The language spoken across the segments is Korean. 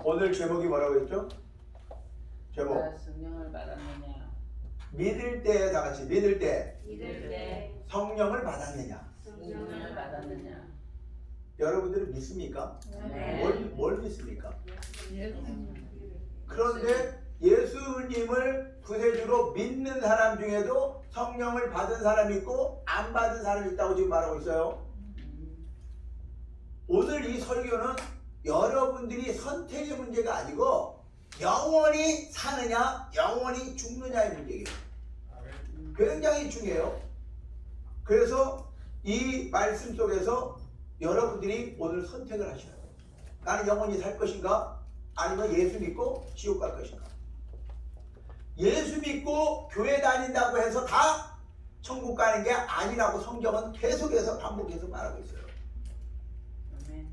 오늘 제목이 뭐라고 했죠? 제목. 성령을 받았느냐? 믿을 때, 다 같이 믿을 때 믿을 때 성령을 받았느냐? 성령을 받았느냐? 여러분들은 믿습니까? 네. 뭘 믿습니까? 음. 그런데 예수님을 구세주로 믿는 사람 중에도 성령을 받은 사람이 있고 안 받은 사람이 있다고 지금 말하고 있어요. 오늘 이 설교는 여러분들이 선택의 문제가 아니고 영원히 사느냐 영원히 죽느냐의 문제예요. 굉장히 중요해요. 그래서 이 말씀 속에서 여러분들이 오늘 선택을 하셔야 돼요. 나는 영원히 살 것인가? 아니면 예수 믿고 지옥 갈 것인가? 예수 믿고 교회 다닌다고 해서 다 천국 가는 게 아니라고 성경은 계속해서 반복해서 말하고 있어요. 아멘.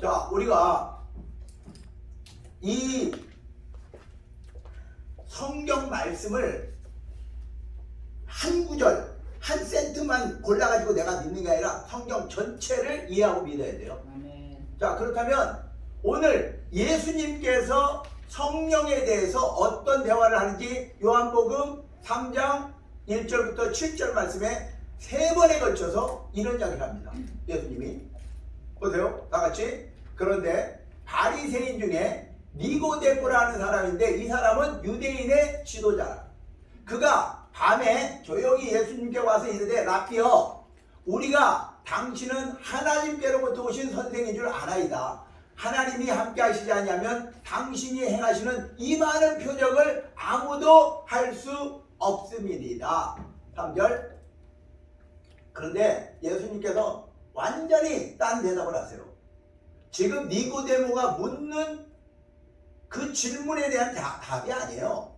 자, 우리가 이 성경 말씀을 한 구절, 한 센트만 골라가지고 내가 믿는 게 아니라 성경 전체를 이해하고 믿어야 돼요. 아멘. 자, 그렇다면 오늘 예수님께서 성령에 대해서 어떤 대화를 하는지 요한복음 3장 1절부터 7절 말씀에 3번에 걸쳐서 이런 이야기를 합니다. 예수님이 보세요. 다 같이. 그런데 바리새인 중에 니고데모라는 사람인데 이 사람은 유대인의 지도자라. 그가 밤에 조용히 예수님께 와서 이르되 라피어, 우리가 당신은 하나님께로부터 오신 선생인 줄 아나이다. 하나님이 함께 하시지 않냐면 당신이 행하시는 이 많은 표적을 아무도 할 수 없음이니이다. 3절. 그런데 예수님께서 완전히 딴 대답을 하세요. 지금 니고데모가 묻는 그 질문에 대한 답이 아니에요.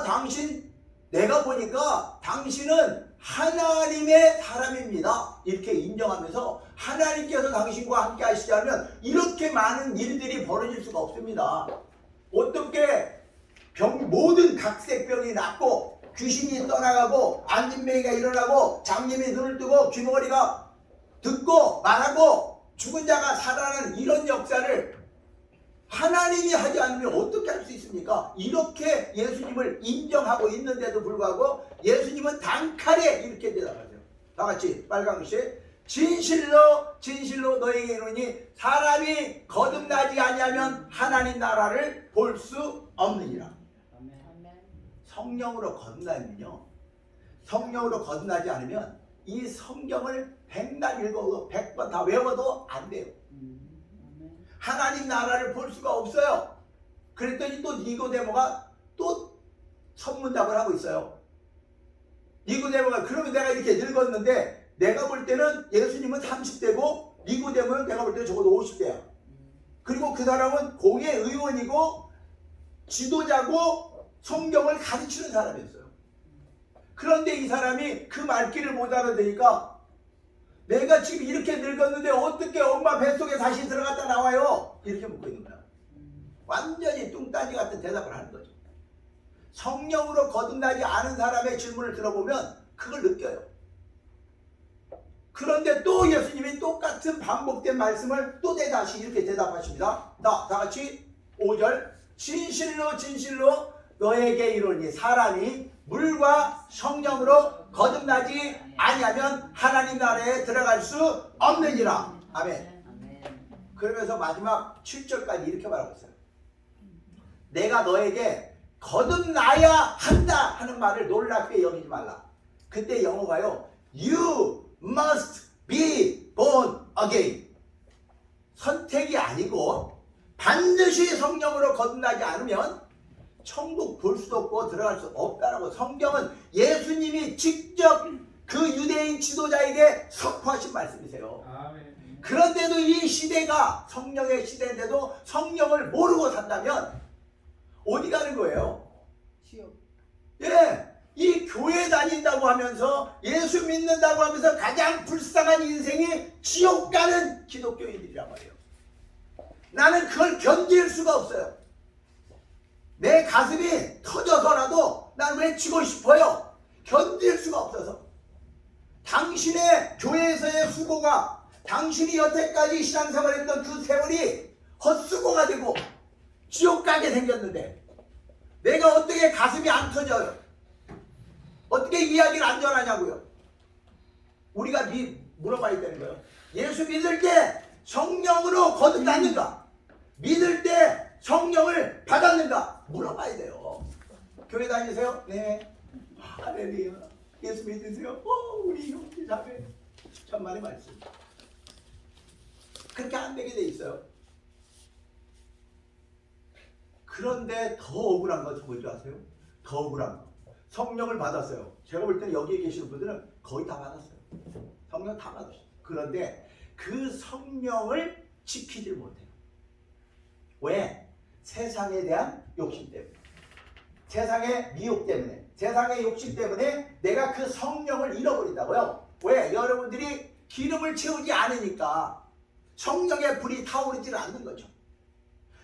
당신, 내가 보니까 당신은 하나님의 사람입니다. 이렇게 인정하면서 하나님께서 당신과 함께 하시지 않으면 이렇게 많은 일들이 벌어질 수가 없습니다. 어떻게 모든 각색병이 낫고 귀신이 떠나가고 안진뱅이가 일어나고 장님이 눈을 뜨고 귀머거리가 듣고 말하고 죽은 자가 살아나는 이런 역사를 하나님이 하지 않으면 어떻게 할 수 있습니까? 이렇게 예수님을 인정하고 있는데도 불구하고 예수님은 단칼에 이렇게 대답하세요. 다 같이 빨간 글씨. 진실로 진실로 너에게 이르노니 사람이 거듭나지 아니하면 하나님 나라를 볼 수 없느니라. 아멘. 성령으로 거듭나면요, 성령으로 거듭나지 않으면 이 성경을 100날 읽어도 100번 다 외워도 안 돼요. 아멘. 하나님 나라를 볼 수가 없어요. 그랬더니 또 니고데모가 또 선문답을 하고 있어요. 니고데모가 그러면 내가 이렇게 늙었는데 내가 볼 때는 예수님은 30대고 니고데모는 내가 볼 때는 적어도 50대야. 그리고 그 사람은 공의 의원이고 지도자고 성경을 가르치는 사람이었어요. 그런데 이 사람이 그 말귀를 못 알아듣으니까 내가 지금 이렇게 늙었는데 어떻게 엄마 뱃속에 다시 들어갔다 나와요? 이렇게 묻고 있는 거야. 완전히 뚱딴지 같은 대답을 하는 거죠. 성령으로 거듭나지 않은 사람의 질문을 들어보면 그걸 느껴요. 그런데 또 예수님이 똑같은 반복된 말씀을 또 다시 이렇게 대답하십니다. 다 같이 5절. 진실로 진실로 너에게 이르노니 사람이 물과 성령으로 거듭나지 아니하면 하나님 나라에 들어갈 수 없느니라. 아멘. 그러면서 마지막 7절까지 이렇게 말하고 있어요. 내가 너에게 거듭나야 한다 하는 말을 놀랍게 여기지 말라. 그때 영어가요, You must be born again. 선택이 아니고 반드시 성령으로 거듭나지 않으면 천국 볼 수도 없고 들어갈 수 없다라고 성경은 예수님이 직접 그 유대인 지도자에게 선포하신 말씀이세요. 아멘. 그런데도 이 시대가 성령의 시대인데도 성령을 모르고 산다면 어디 가는 거예요? 지옥. 예, 이 교회 다닌다고 하면서 예수 믿는다고 하면서 가장 불쌍한 인생이 지옥 가는 기독교인들이란 말이에요. 나는 그걸 견딜 수가 없어요. 내 가슴이 터져서라도 난 외치고 싶어요. 견딜 수가 없어서. 당신의 교회에서의 수고가, 당신이 여태까지 신앙생활했던 그 세월이 헛수고가 되고 지옥 가게 생겼는데 내가 어떻게 가슴이 안 터져요? 어떻게 이야기를 안 전하냐고요? 우리가 물어봐야 되는 거예요. 예수 믿을 때 성령으로 거듭났는가? 믿을 때 성령을 받았는가? 물어봐야 돼요. 교회 다니세요? 네. 할렐루야. 예수 믿으세요? 우리 형제 자매. 천만의 말씀. 그렇게 안 되게 돼 있어요. 그런데 더 억울한 것은 뭔지 아세요? 더 억울한 거. 성령을 받았어요. 제가 볼 때는 여기에 계시는 분들은 거의 다 받았어요. 성령 다 받았어요. 그런데 그 성령을 지키지 못해요. 왜? 세상에 대한 욕심 때문에. 세상의 미혹 때문에. 세상의 욕심 때문에 내가 그 성령을 잃어버린다고요. 왜? 여러분들이 기름을 채우지 않으니까 성령의 불이 타오르지 않는 거죠.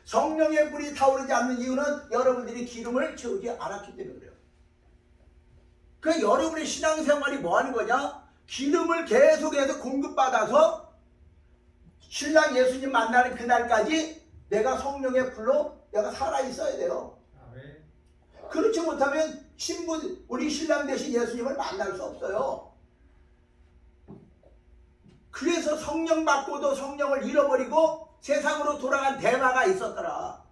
성령의 불이 타오르지 않는 이유는 여러분들이 기름을 채우지 않았기 때문에 그래요. 그 여러분의 신앙생활이 뭐 하는 거냐? 기름을 계속해서 공급받아서 신랑 예수님 만나는 그날까지 내가 성령의 불로 내가 살아있어야 돼요. 그렇지 못하면 우리 신랑 대신 예수님을 만날 수 없어요. 그래서 성령 받고도 성령을 잃어버리고 세상으로 돌아간 대마가 있었더라.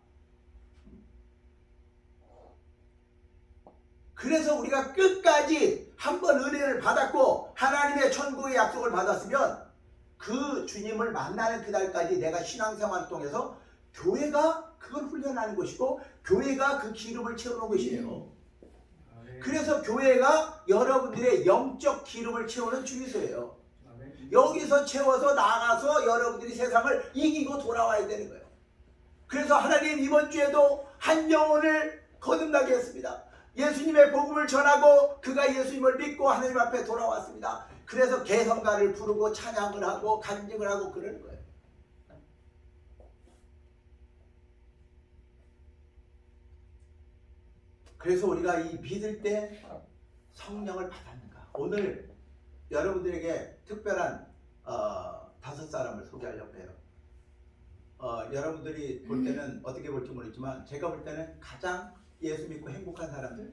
그래서 우리가 끝까지 한번 은혜를 받았고 하나님의 천국의 약속을 받았으면 그 주님을 만나는 그날까지 내가 신앙생활을 통해서 교회가 그걸 훈련하는 것이고 교회가 그 기름을 채우는 것이에요. 그래서 교회가 여러분들의 영적 기름을 채우는 주유소예요. 여기서 채워서 나가서 여러분들이 세상을 이기고 돌아와야 되는 거예요. 그래서 하나님 이번 주에도 한 영혼을 거듭나게 했습니다. 예수님의 복음을 전하고 그가 예수님을 믿고 하나님 앞에 돌아왔습니다. 그래서 개성가를 부르고 찬양을 하고 간증을 하고 그러는 거예요. 그래서 우리가 이 믿을 때 성령을 받았는가? 오늘 여러분들에게 특별한 5사람을 소개하려고 해요. 여러분들이 볼 때는 어떻게 볼지 모르겠지만 제가 볼 때는 가장 예수 믿고 행복한 사람들,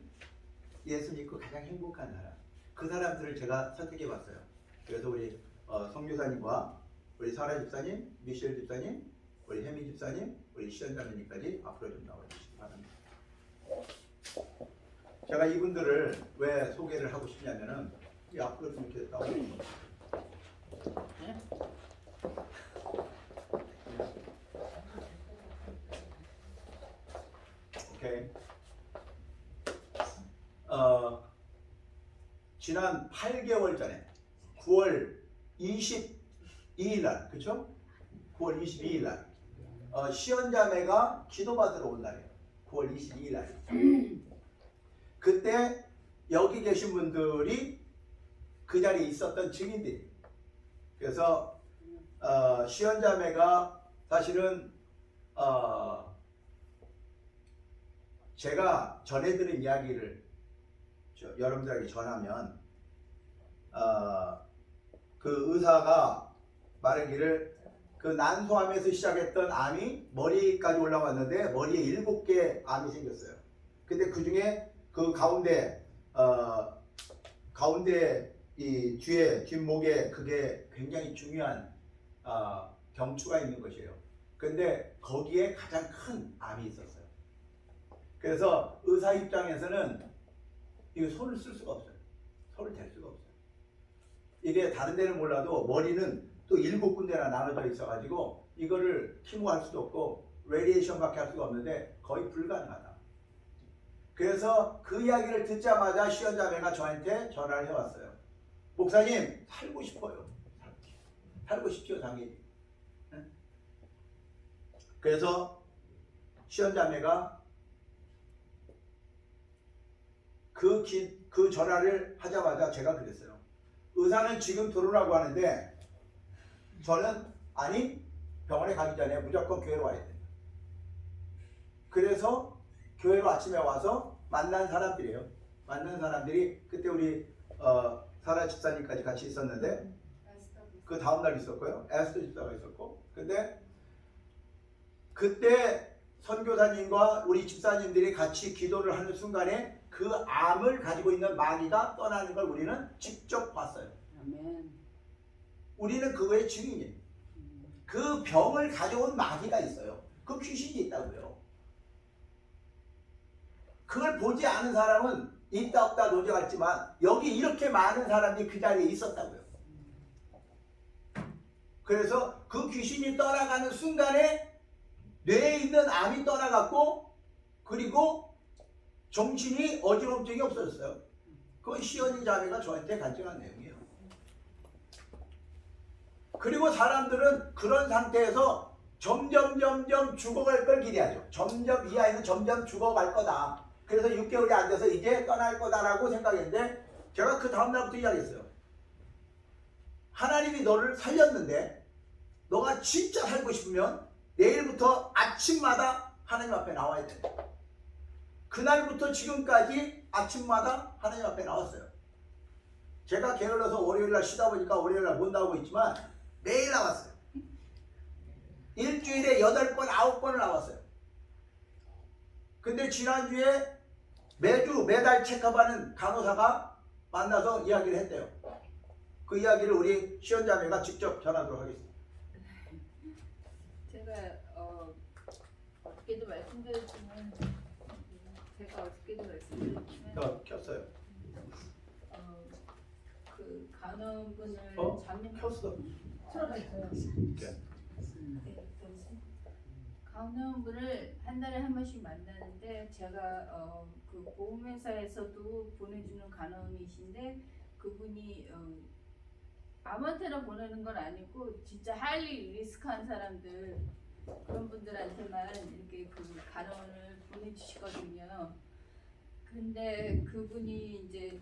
예수 믿고 가장 행복한 사람, 그 사람들을 제가 선택해 봤어요. 그래서 우리 성교사님과 우리 사라 집사님, 미셸 집사님, 우리 혜미 집사님, 우리 시연자매님까지 앞으로 좀 나와주시기 바랍니다. 제가 이분들을 왜 소개를 하고 싶냐면은 이 앞으로 좀 이렇게 나오는 거예요. 오케이. 지난 8개월 전에 9월 22일 날, 그렇죠? 9월 22일 날 시연자매가 기도받으러 온 날이에요. 9월 22일 날. 그때 여기 계신 분들이 그 자리에 있었던 증인들이. 그래서 시연자매가 사실은 제가 전해드린 이야기를 여러분들에게 전하면 그 의사가 말하기를 그 난소암에서 시작했던 암이 머리까지 올라왔는데 머리에 7개 암이 생겼어요. 근데 그 중에 그 가운데 이 뒷목에 그게 굉장히 중요한 경추가 있는 것이에요. 근데 거기에 가장 큰 암이 있었어요. 그래서 의사 입장에서는 이거 손을 쓸 수가 없어요. 손을 댈 수가 없어요. 이게 다른 데는 몰라도 머리는 또 7군데나 나눠져 있어가지고 이거를 키모할 수도 없고 레디에이션밖에 할 수가 없는데 거의 불가능하다. 그래서 그 이야기를 듣자마자 시연자매가 저한테 전화를 해왔어요. 목사님 살고 싶어요. 살고 싶죠 당연히. 그래서 시연자매가 그 전화를 하자마자 제가 그랬어요. 의사는 지금 들어오라고 하는데 저는 아니 병원에 가기 전에 무조건 교회로 와야 된다. 그래서 교회로 아침에 와서 만난 사람들이에요. 만난 사람들이 그때 우리 사라 집사님까지 같이 있었는데 그 다음날 있었고요. 에스더 집사가 있었고 근데 그때 선교사님과 우리 집사님들이 같이 기도를 하는 순간에 그 암을 가지고 있는 마귀가 떠나는 걸 우리는 직접 봤어요. 아멘. 우리는 그거의 증인이에요. 그 병을 가져온 마귀가 있어요. 그 귀신이 있다고요. 그걸 보지 않은 사람은 있다 없다 노정했지만 여기 이렇게 많은 사람들이 그 자리에 있었다고요. 그래서 그 귀신이 떠나가는 순간에 뇌에 있는 암이 떠나갔고 그리고 정신이 어지럼증이 없어졌어요. 그건 시연이 자매가 저한테 간증한 내용이에요. 그리고 사람들은 그런 상태에서 점점 죽어갈 걸 기대하죠. 점점 이 아이는 점점 죽어갈 거다. 그래서 6개월이 안 돼서 이제 떠날 거다라고 생각했는데 제가 그 다음날부터 이야기했어요. 하나님이 너를 살렸는데 너가 진짜 살고 싶으면 내일부터 아침마다 하나님 앞에 나와야 돼. 그날부터 지금까지 아침마다 하나님 앞에 나왔어요. 제가 게을러서 월요일날 쉬다 보니까 월요일날 못 나오고 있지만 매일 나왔어요. 일주일에 8번, 9번을 나왔어요. 근데 지난주에 매달 체크업하는 간호사가 만나서 이야기를 했대요. 그 이야기를 우리 시연자매가 직접 전하도록 하겠습니다. 제가 어저께도 말씀드렸지만 제가 어저께도 말씀드렸지만 켰어요. 그 간호분을 잠깐 켰어. 들어가 있어요. 간호분을 한 달에 한 번씩 만나는데 제가 그 보험회사에서도 보내주는 간호원이신데 그분이 아무한테나 보내는 건 아니고 진짜 하이리 리스크한 사람들 그런 분들한테만 이렇게 그 간호원을 보내주시거든요. 근데 그분이 이제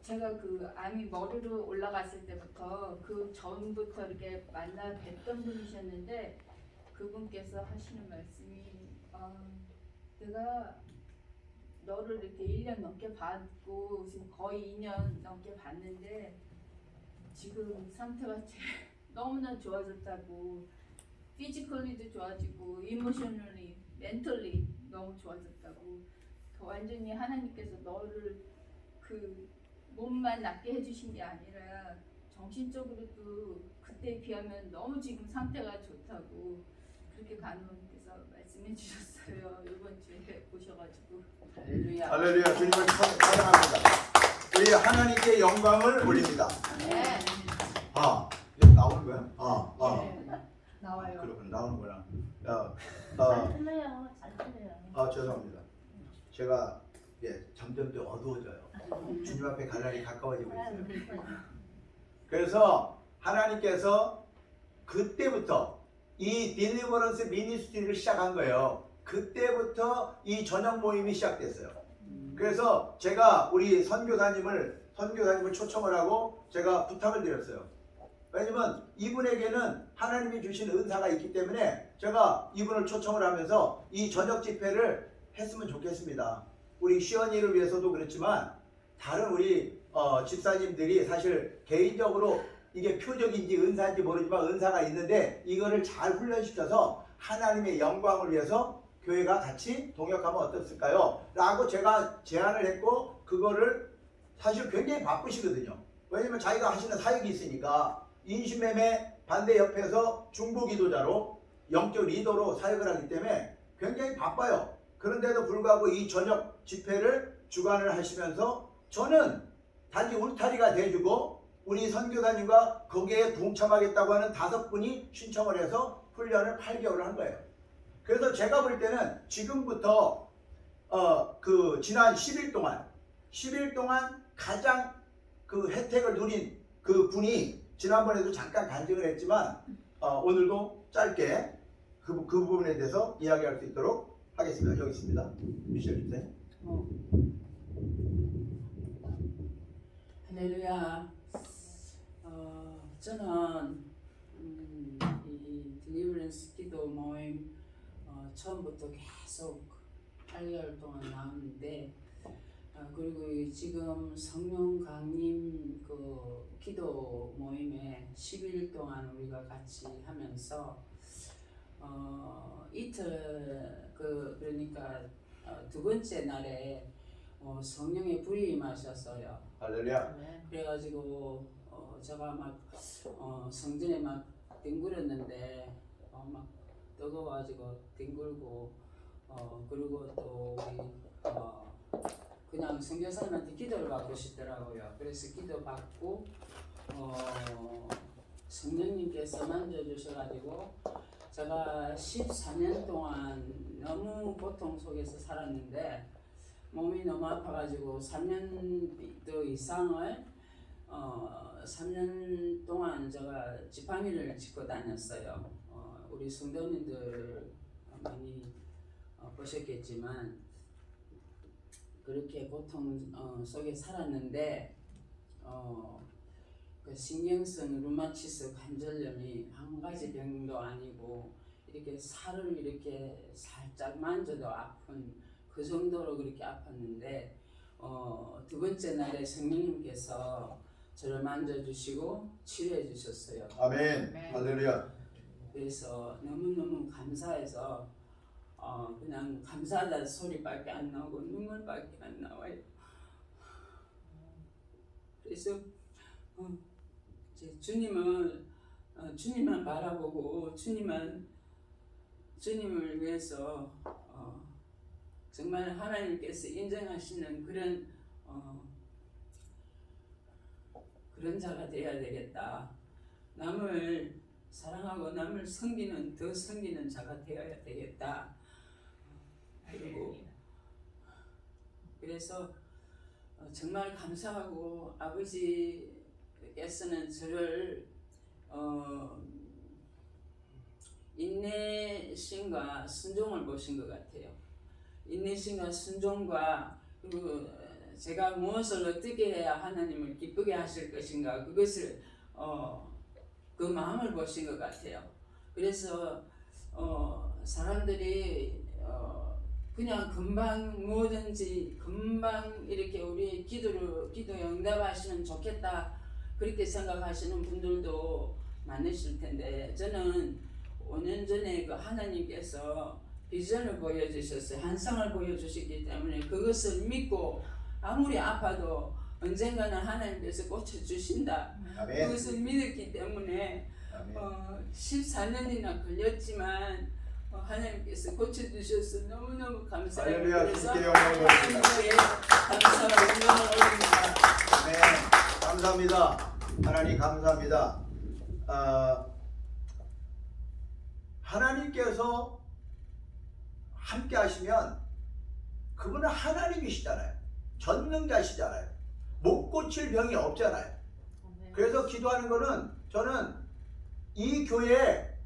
제가 그 암이 머리로 올라갔을 때부터 그 전부터 이렇게 만나 뵀던 분이셨는데 그분께서 하시는 말씀이 내가 너를 이렇게 1년 넘게 봤고 지금 거의 2년 넘게 봤는데 지금 상태가 너무나 좋아졌다고 피지컬리도 좋아지고 이모셔널리 멘털리 너무 좋아졌다고 완전히 하나님께서 너를 그 몸만 낫게 해주신 게 아니라 정신적으로도 그때에 비하면 너무 지금 상태가 좋다고 그렇게 간호님께서 말씀해 주셨어요. 이번 주에 보셔가지고 할렐루야. 할렐루야. 주님을 찬양합니다. 우리 하나님께 영광을 올립니다. 네. 이제 나오는 거야? 네. 나와요. 그렇군, 나오는구나. 잘 틀려요. 잘 틀려요. 죄송합니다. 제가 점점 더 어두워져요. 주님 앞에 갈 날이 가까워지고 있어요. 그래서 하나님께서 그때부터 이 딜리버런스 미니스트리를 시작한 거예요. 그때부터 이 저녁 모임이 시작됐어요. 그래서 제가 우리 선교사님을 초청을 하고 제가 부탁을 드렸어요. 왜냐면 이분에게는 하나님이 주신 은사가 있기 때문에 제가 이분을 초청을 하면서 이 저녁 집회를 했으면 좋겠습니다. 우리 시연이를 위해서도 그렇지만 다른 우리 집사님들이 사실 개인적으로 이게 표적인지 은사인지 모르지만 은사가 있는데 이거를 잘 훈련시켜서 하나님의 영광을 위해서 교회가 같이 동역하면 어떻을까요? 라고 제가 제안을 했고 그거를 사실 굉장히 바쁘시거든요. 왜냐면 자기가 하시는 사역이 있으니까 인신매매 반대 옆에서 중보기도자로 영적 리더로 사역을 하기 때문에 굉장히 바빠요. 그런데도 불구하고 이 저녁 집회를 주관을 하시면서 저는 단지 울타리가 돼주고 우리 선교사님과 거기에 동참하겠다고 하는 5분이 신청을 해서 훈련을 8개월을 한 거예요. 그래서 제가 볼 때는 지금부터 그 지난 10일 동안 가장 그 혜택을 누린 그 분이 지난번에도 잠깐 간증을 했지만 오늘도 짧게 그 부분에 대해서 이야기할 수 있도록 하겠습니다. 여기 있습니다. 미셸 집사님. 할렐루야. 저는 이 딜리버런스 기도 모임 처음부터 계속 8개월 동안 나왔는데 그리고 지금 성령 강림 그 기도 모임에 10일 동안 우리가 같이 하면서 이틀 그러니까 두 번째 날에 성령의 불이 임하셨어요. 할렐루야. 그래가지고 제가 막 성전에 막 뒹굴었는데 막 뜨거워가지고 뒹굴고 그리고 또 우리 그냥 선교사님한테 기도를 받고 싶더라고요. 그래서 기도 받고 성령님께서 만져주셔가지고 제가 14년 동안 너무 고통 속에서 살았는데 몸이 너무 아파가지고 3년 이상을 3년 동안 제가 지팡이를 짚고 다녔어요. 우리 성도님들 많이 보셨겠지만 그렇게 고통 속에 살았는데 그 신경성 루마티스 관절염이 한 가지 병도 아니고 이렇게 살을 이렇게 살짝 만져도 아픈 그 정도로 그렇게 아팠는데 두 번째 날에 성령님께서 저를 만져주시고 치료해 주셨어요. 아멘. 할렐루야. 그래서 너무너무 감사해서 그냥 감사하다는 소리밖에 안 나오고 눈물밖에 안 나와요. 그래서 이제 주님만 바라보고 주님을 위해서 정말 하나님께서 인정하시는 그런 자가 되어야 되겠다. 남을 사랑하고 남을 더 섬기는 자가 되어야 되겠다. 그리고 그래서 정말 감사하고 아버지께서는 저를 인내심과 순종을 보신 것 같아요. 인내심과 순종과 그리고 제가 무엇을 어떻게 해야 하나님을 기쁘게 하실 것인가 그것을 그 마음을 보신 것 같아요. 그래서 사람들이 그냥 금방 뭐든지 금방 이렇게 우리 기도에 응답하시면 좋겠다 그렇게 생각하시는 분들도 많으실 텐데 저는 5년 전에 그 하나님께서 비전을 보여주셨어요. 환상을 보여주셨기 때문에 그것을 믿고 아무리 아파도 언젠가는 하나님께서 고쳐주신다. 아멘. 그것을 믿었기 때문에 14년이나 걸렸지만 하나님께서 고쳐주셔서 너무너무 감사해요. 할렐루야. 그래서 주님께 영광을 돌립니다. 하나님께 감사와 영광을 올립니다. 네, 감사합니다. 하나님 감사합니다. 하나님께서 함께 하시면 그분은 하나님이시잖아요. 전능자시잖아요. 못 고칠 병이 없잖아요. 그래서 기도하는 거는 저는 이 교회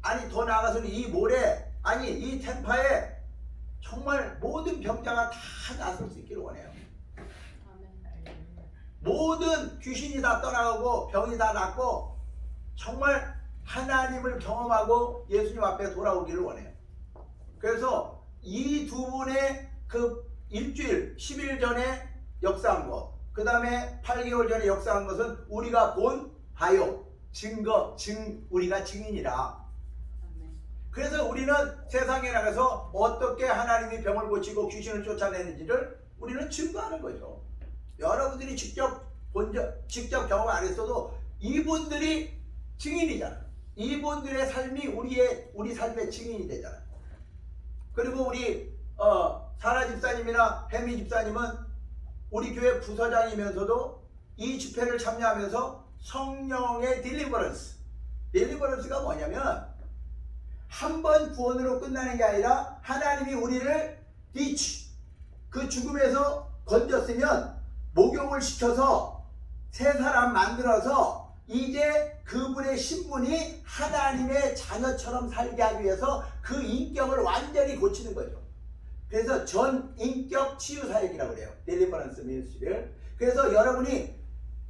아니 더 나아가서는 이 모래 아니 이 템파에 정말 모든 병자가 다 낫을 수 있기를 원해요. 모든 귀신이 다 떠나가고 병이 다 낫고 정말 하나님을 경험하고 예수님 앞에 돌아오기를 원해요. 그래서 이 두 분의 그 일주일 10일 전에 역사한 것 그 다음에 8개월 전에 역사한 것은 우리가 본 바요 우리가 증인이라. 그래서 우리는 세상에 나가서 어떻게 하나님이 병을 고치고 귀신을 쫓아내는지를 우리는 증거하는 거죠. 여러분들이 직접 경험 안 했어도 이분들이 증인이잖아요. 이분들의 삶이 우리 삶의 증인이 되잖아요. 그리고 우리 사라 집사님이나 혜미 집사님은 우리 교회 부서장이면서도 이 집회를 참여하면서 성령의 딜리버런스가 뭐냐면 한 번 구원으로 끝나는 게 아니라 하나님이 우리를 그 죽음에서 건졌으면 목욕을 시켜서 새 사람 만들어서 이제 그분의 신분이 하나님의 자녀처럼 살게 하기 위해서 그 인격을 완전히 고치는 거죠. 그래서 전 인격 치유 사역이라고 그래요. 딜리버런스 미니스트리를. 그래서 여러분이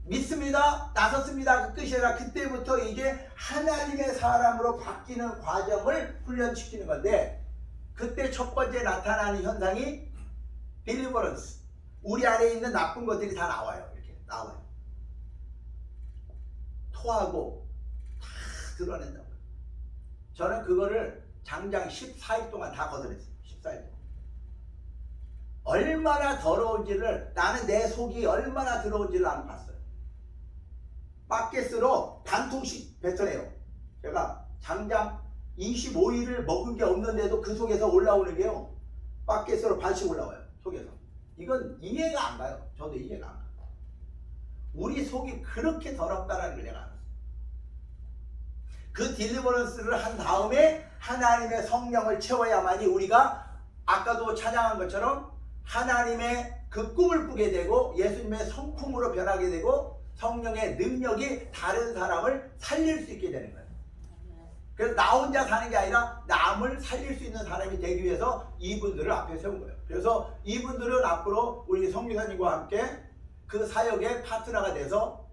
믿습니다, 나섰습니다, 그 끝이 아니라 그때부터 이제 하나님의 사람으로 바뀌는 과정을 훈련시키는 건데 그때 첫 번째 나타나는 현상이 딜리버런스. 우리 안에 있는 나쁜 것들이 다 나와요. 이렇게 나와요. 토하고 다 드러낸다고. 저는 그거를 장장 14일 동안 다 걷어냈어요. 14일 동안. 얼마나 더러운지를, 나는 내 속이 얼마나 더러운지를 나는 봤어요. 바켓으로 반통씩 뱉어내요. 제가 장장 25일을 먹은 게 없는데도 그 속에서 올라오는 게요, 바켓으로 반씩 올라와요. 속에서. 이건 이해가 안 가요. 저도 이해가 안 가요. 우리 속이 그렇게 더럽다라는 걸 내가 알았어요. 그 딜리버런스를 한 다음에 하나님의 성령을 채워야만이 우리가 아까도 찬양한 것처럼 하나님의 그 꿈을 꾸게 되고 예수님의 성품으로 변하게 되고 성령의 능력이 다른 사람을 살릴 수 있게 되는 거예요. 그래서 나 혼자 사는 게 아니라 남을 살릴 수 있는 사람이 되기 위해서 이분들을 앞에 세운 거예요. 그래서 이분들은 앞으로 우리 성교사님과 함께 그 사역의 파트너가 돼서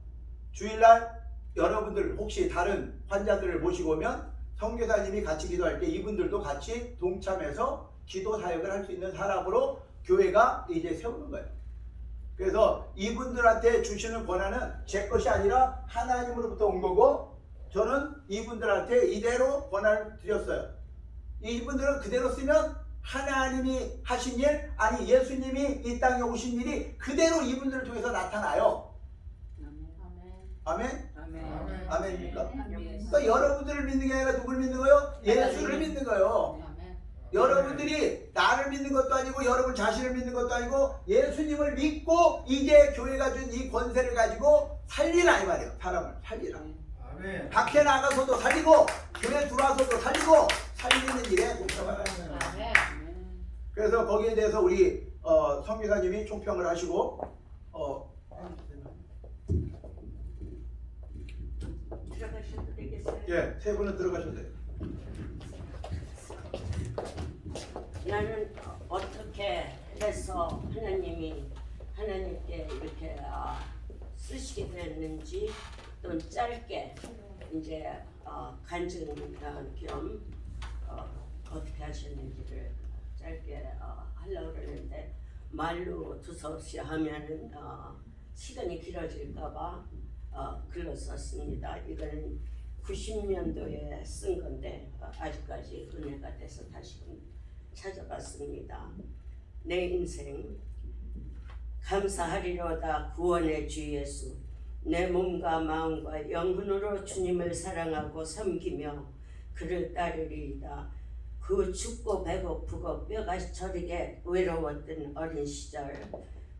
주일날 여러분들 혹시 다른 환자들을 모시고 오면 성교사님이 같이 기도할 때 이분들도 같이 동참해서 기도 사역을 할 수 있는 사람으로 교회가 이제 세우는 거예요. 그래서 이분들한테 주시는 권한은 제 것이 아니라 하나님으로부터 온 거고, 저는 이분들한테 이대로 권한을 드렸어요. 이분들은 그대로 쓰면 하나님이 하신 일, 아니 예수님이 이 땅에 오신 일이 그대로 이분들을 통해서 나타나요. 아멘? 아멘. 아멘입니까? 아멘. 그러니까 여러분들을 믿는 게 아니라 누굴 믿는 거예요? 예수를 믿는 거예요. 여러분들이 나를 믿는 것도 아니고 여러분 자신을 믿는 것도 아니고 예수님을 믿고 이제 교회가 준 이 권세를 가지고 살리라 이 말이에요. 사람을 살리라. 아멘. 밖에 나가서도 살리고 교회 들어와서도 살리고 살리는 일에 동참하라. 그래서 거기에 대해서 우리 성교사님이 총평을 하시고 들어가셔도 되겠어요? 예, 세 분은 들어가셔도 돼요. 나는 어떻게 해서 하나님께 이렇게 쓰시게 됐는지 또 짧게 이제 간증 겸 어떻게 하셨는지를 짧게 하려고 그러는데 말로 두서없이 하면은 시간이 길어질까봐 글로 썼습니다. 이거는 90년도에 쓴 건데 아직까지 은혜가 돼서 다시금 찾아봤습니다. 내 인생 감사하리로다 구원의 주 예수, 내 몸과 마음과 영혼으로 주님을 사랑하고 섬기며 그를 따르리이다. 그 춥고 배고프고 뼈가 저리게 외로웠던 어린 시절,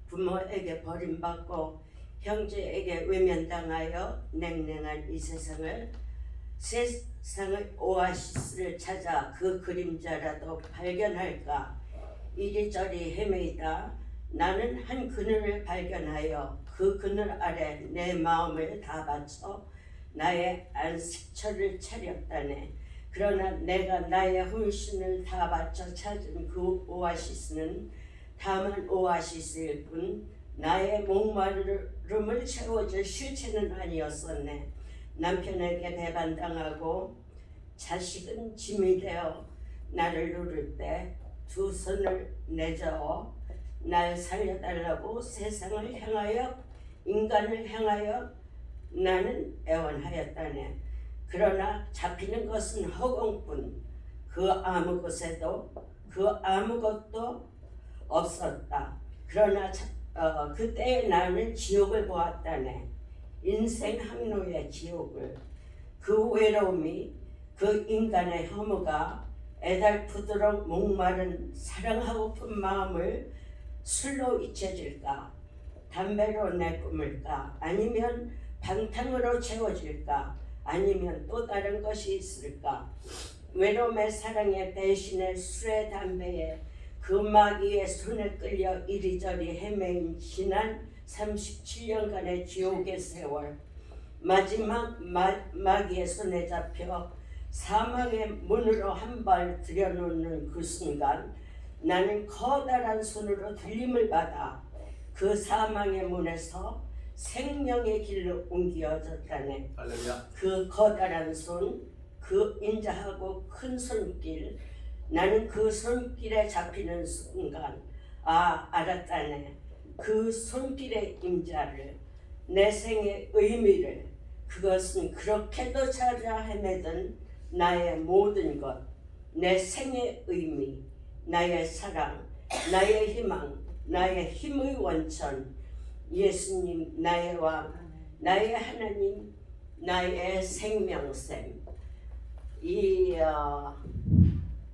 부모에게 버림받고 형제에게 외면당하여 냉랭한 이 세상의 오아시스를 찾아 그 그림자라도 발견할까 이리저리 헤매이다 나는 한 그늘을 발견하여 그 그늘 아래 내 마음을 다 바쳐 나의 안식처를 차렸다네. 그러나 내가 나의 혼신을 다 바쳐 찾은 그 오아시스는 다만 오아시스일 뿐 나의 목마름을 채워줄 실체는 아니었었네. 남편에게 배반당하고 자식은 짐이 되어 나를 누를 때 두 손을 내저어 날 살려달라고 세상을 향하여 인간을 향하여 나는 애원하였다네. 그러나 잡히는 것은 허공뿐 그 아무 곳에도 그 아무것도 없었다. 그러나 그때 나는 지옥을 보았다네. 인생 항로의 지옥을. 그 외로움이 그 인간의 혐오가 애달프도록 목마른 사랑하고픈 마음을 술로 잊혀질까? 담배로 내뿜을까? 아니면 방탕으로 채워질까? 아니면 또 다른 것이 있을까? 외로움의 사랑의 대신에 술의 담배에 그 마귀의 손에 끌려 이리저리 헤매인 지난 37년간의 지옥의 세월, 마지막 마귀의 손에 잡혀 사망의 문으로 한 발 들여놓는 그 순간 나는 커다란 손으로 들림을 받아 그 사망의 문에서 생명의 길로 옮겨졌다네. 할렐루야. 그 커다란 손, 그 인자하고 큰 손길, 나는 그 손길에 잡히는 순간 알았다네. 그 손길의 임자를, 내 생의 의미를, 그것은 그렇게도 찾아 헤매던 나의 모든 것, 내 생의 의미, 나의 사랑, 나의 희망, 나의 힘의 원천, 예수님 나의 왕, 나의 하나님, 나의 생명샘.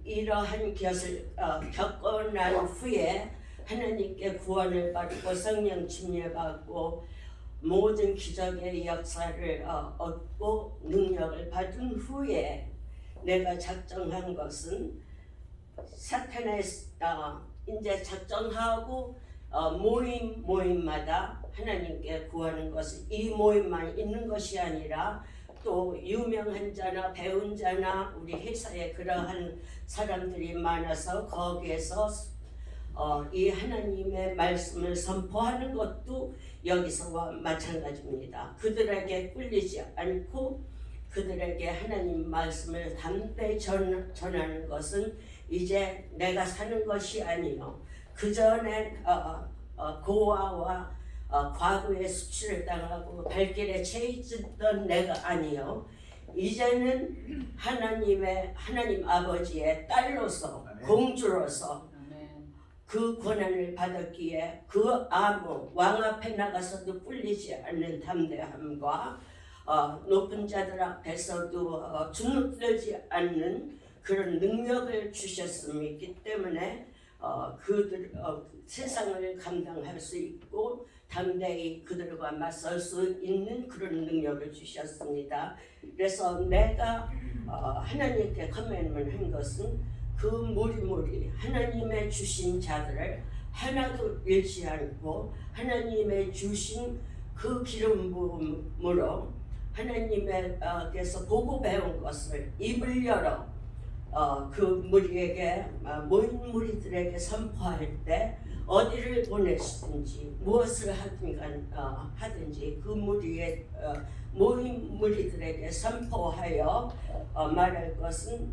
이러한 것을 겪고 난 후에 하나님께 구원을 받고 성령 침례받고 모든 기적의 역사를 얻고 능력을 받은 후에 내가 작정한 것은 사탄의 이제 작정하고 모임마다 하나님께 구하는 것은 이 모임만 있는 것이 아니라 또 유명한 자나 배운 자나 우리 회사에 그러한 사람들이 많아서 거기에서 이 하나님의 말씀을 선포하는 것도 여기서와 마찬가지입니다. 그들에게 꿀리지 않고 그들에게 하나님 말씀을 담대히 전하는 것은 이제 내가 사는 것이 아니요 그 전에 고아와 과거에 수치를 당하고 발길에 채있던 내가 아니요 이제는 하나님 아버지의 딸로서 아멘. 공주로서 아멘. 그 권한을 받았기에 그 아무 왕 앞에 나가서도 꿀리지 않는 담대함과 높은 자들 앞에서도 주눅들지 않는 그런 능력을 주셨음이기 때문에 세상을 감당할 수 있고 담대히 그들과 맞설 수 있는 그런 능력을 주셨습니다. 그래서 내가 하나님께 커맨을 한 것은 그 무리무리 하나님의 주신 자들을 하나도 잃지 않고 하나님의 주신 그 기름 부음으로 하나님께서 보고 배운 것을 입을 열어 그 무리에게 모인 무리들에게 선포할 때 어디를 보내시든지 무엇을 하든지 그 무리의 모인 무리들에게 선포하여 말할 것은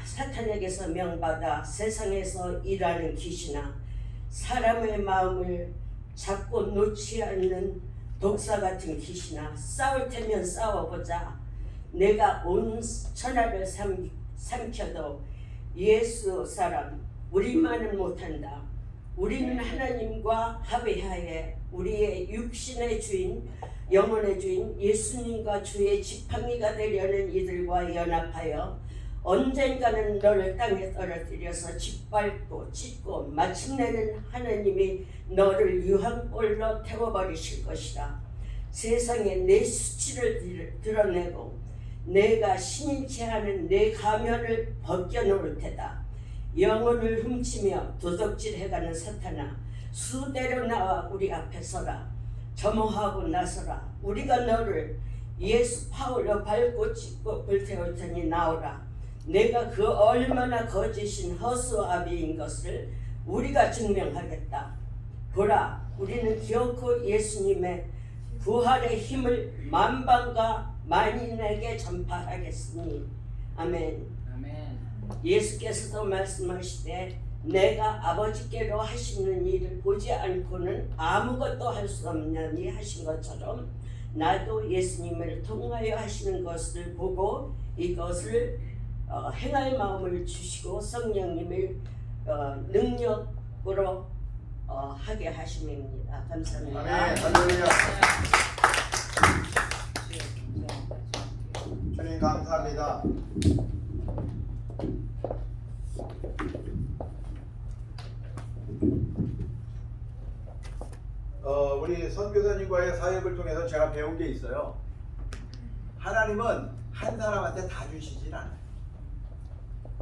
사탄에게서 명받아 세상에서 일하는 귀신아 사람의 마음을 잡고 놓지 않는 독사 같은 귀신아 싸울 테면 싸워보자. 내가 온 천하를 삼켜도 예수 사람 우리만은 못한다. 우리는 하나님과 합의하에 우리의 육신의 주인 영혼의 주인 예수님과 주의 지팡이가 되려는 이들과 연합하여 언젠가는 너를 땅에 떨어뜨려서 짓밟고 찢고 마침내는 하나님이 너를 유황불로 태워버리실 것이다. 세상에 내 수치를 드러내고 내가 신인치 않은 내 가면을 벗겨놓을 테다. 영혼을 훔치며 도둑질해가는 사탄아 수대로 나와 우리 앞에 서라. 점호하고 나서라. 우리가 너를 예수 파울로 밟고 찢고 불태울 테니 나오라. 내가 그 얼마나 거짓인 허수아비인 것을 우리가 증명하겠다. 보라, 우리는 기어코 예수님의 부활의 힘을 만방과 만인에게 전파하겠으니. 아멘. 아멘. 예수께서도 말씀하시되 내가 아버지께로 하시는 일을 보지 않고는 아무것도 할 수 없느니 하신 것처럼 나도 예수님을 통하여 하시는 것을 보고 이것을 행할 마음을 주시고 성령님을 능력으로 하게 하심입니다. 감사합니다. 아멘. 할렐루야. 주님 감사합니다. 우리 선교사님과의 사역을 통해서 제가 배운 게 있어요. 하나님은 한 사람한테 다 주시진 않아요.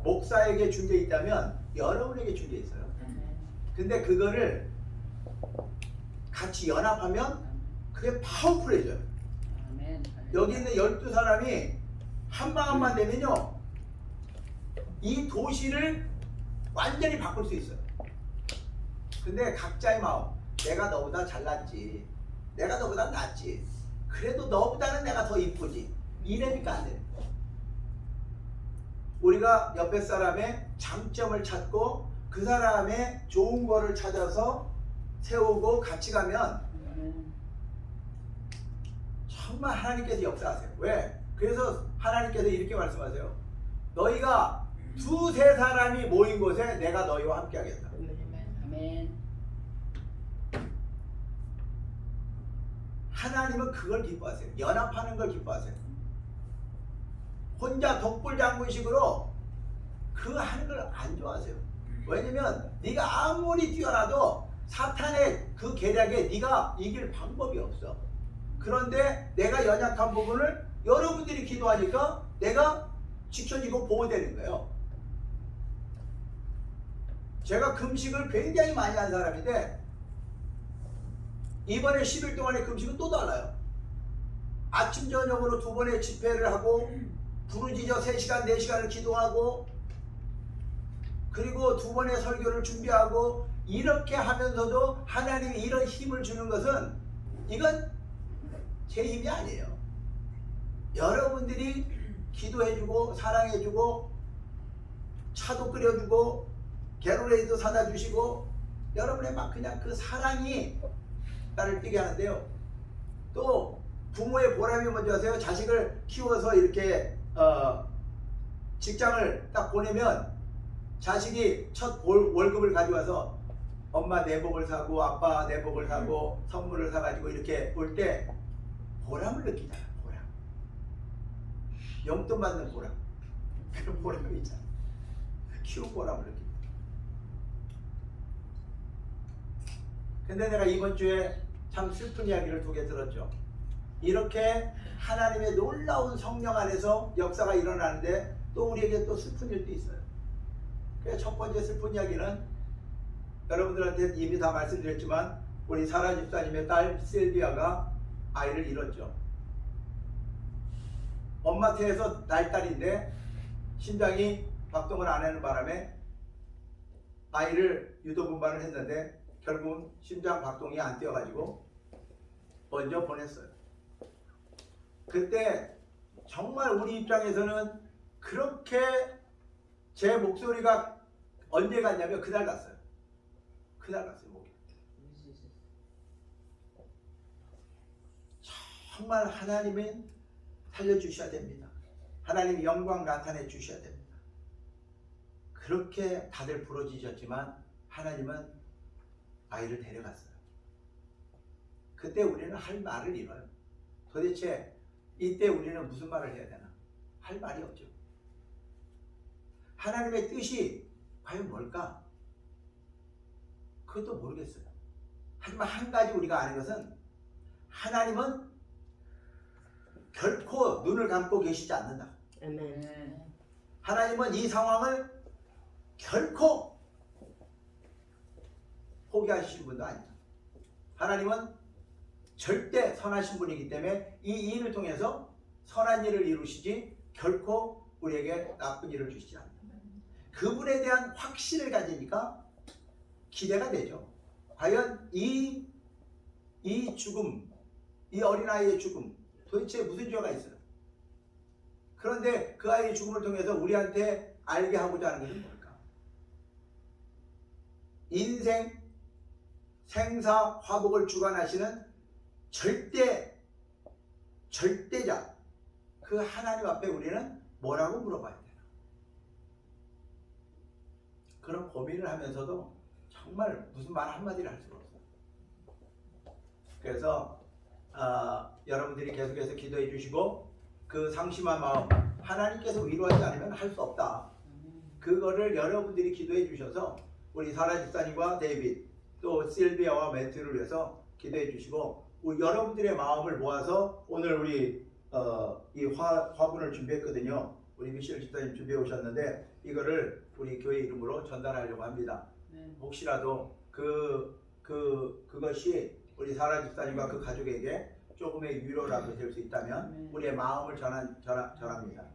목사에게 준 게 있다면 여러분에게 준 게 있어요. 근데 그거를 같이 연합하면 그게 파워풀해져요. 아멘. 여기 있는 12사람이 한 마음만 되면요 이 도시를 완전히 바꿀 수 있어요. 근데 각자의 마음, 내가 너보다 잘났지, 내가 너보다 낫지, 그래도 너보다는 내가 더 이쁘지, 이래니까 안 돼요. 우리가 옆에 사람의 장점을 찾고 그 사람의 좋은 거를 찾아서 세우고 같이 가면 정말 하나님께서 역사하세요. 왜? 그래서 하나님께서 이렇게 말씀하세요. 너희가 두세 사람이 모인 곳에 내가 너희와 함께 하겠다. 아멘. 하나님은 그걸 기뻐하세요. 연합하는 걸 기뻐하세요. 혼자 독불장군식으로 그 하는 걸 안 좋아하세요. 왜냐면 네가 아무리 뛰어나도 사탄의 그 계략에 네가 이길 방법이 없어. 그런데 내가 연약한 부분을 여러분들이 기도하니까 내가 지켜지고 보호되는 거예요. 제가 금식을 굉장히 많이 한 사람인데 이번에 10일 동안의 금식은 또 달라요. 아침 저녁으로 2번의 집회를 하고 부르짖어 3시간 4시간을 기도하고 그리고 2번의 설교를 준비하고 이렇게 하면서도 하나님이 이런 힘을 주는 것은 이건 제 힘이 아니에요. 여러분들이 기도해주고 사랑해주고 차도 끓여주고 게로레이도 사다 주시고 여러분의 막 그냥 그 사랑이 나를 뛰게 하는데요. 또 부모의 보람이 뭔지 아세요? 자식을 키워서 이렇게 직장을 딱 보내면 자식이 첫 월급을 가져와서 엄마 내복을 사고 아빠 내복을 사고 선물을 사가지고 이렇게 올 때 보람을 느끼잖아. 보람. 용돈 받는 보람. 그런 보람이 있잖아. 키운 보람을 느낀다. 근데 내가 이번 주에 참 슬픈 이야기를 2개 들었죠. 이렇게 하나님의 놀라운 성령 안에서 역사가 일어나는데 또 우리에게 또 슬픈 일도 있어요. 그래서 첫 번째 슬픈 이야기는 여러분들한테 이미 다 말씀드렸지만 우리 사라 집사님의 딸 실비아가 아이를 잃었죠. 엄마 태에서 날딸인데 심장이 박동을 안 하는 바람에 아이를 유도분반을 했는데 결국은 심장 박동이 안 뛰어가지고 먼저 보냈어요. 그때 정말 우리 입장에서는 그렇게 제 목소리가 언제 갔냐면 그날 갔어요. 그날 갔어요. 목에. 정말 하나님이 살려주셔야 됩니다. 하나님이 영광 나타내 주셔야 됩니다. 그렇게 다들 부러지셨지만 하나님은 아이를 데려갔어요. 그때 우리는 할 말을 잃어요. 도대체 이때 우리는 무슨 말을 해야 되나? 할 말이 없죠. 하나님의 뜻이 과연 뭘까? 그것도 모르겠어요. 하지만 한 가지 우리가 아는 것은 하나님은 결코 눈을 감고 계시지 않는다. 아멘. 하나님은 이 상황을 결코 포기하시는 분도 아니다. 하나님은 절대 선하신 분이기 때문에 이 일을 통해서 선한 일을 이루시지 결코 우리에게 나쁜 일을 주시지 않는다. 그분에 대한 확신을 가지니까 기대가 되죠. 과연 이 죽음, 이 어린아이의 죽음 도대체 무슨 죄가 있어요? 그런데 그 아이의 죽음을 통해서 우리한테 알게 하고자 하는 것은 뭘까? 인생, 생사, 화복을 주관하시는 절대자 그 하나님 앞에 우리는 뭐라고 물어봐야 되나? 그런 고민을 하면서도 정말 무슨 말 한마디를 할 수가 없어요. 그래서 여러분들이 계속해서 기도해 주시고 그 상심한 마음 하나님께서 위로하지 않으면 할 수 없다. 그거를 여러분들이 기도해 주셔서 우리 사라 집사님과 데이빗 또 실비아와 매튜를 위해서 기도해 주시고 여러분들의 마음을 모아서 오늘 우리 이 화분을 준비했거든요. 우리 미셸 집사님 준비해 오셨는데 이거를 우리 교회 이름으로 전달하려고 합니다. 혹시라도 그것이 우리 사라 집사님과 그 가족에게 조금의 위로라도 될 수 있다면 우리의 마음을 전합니다.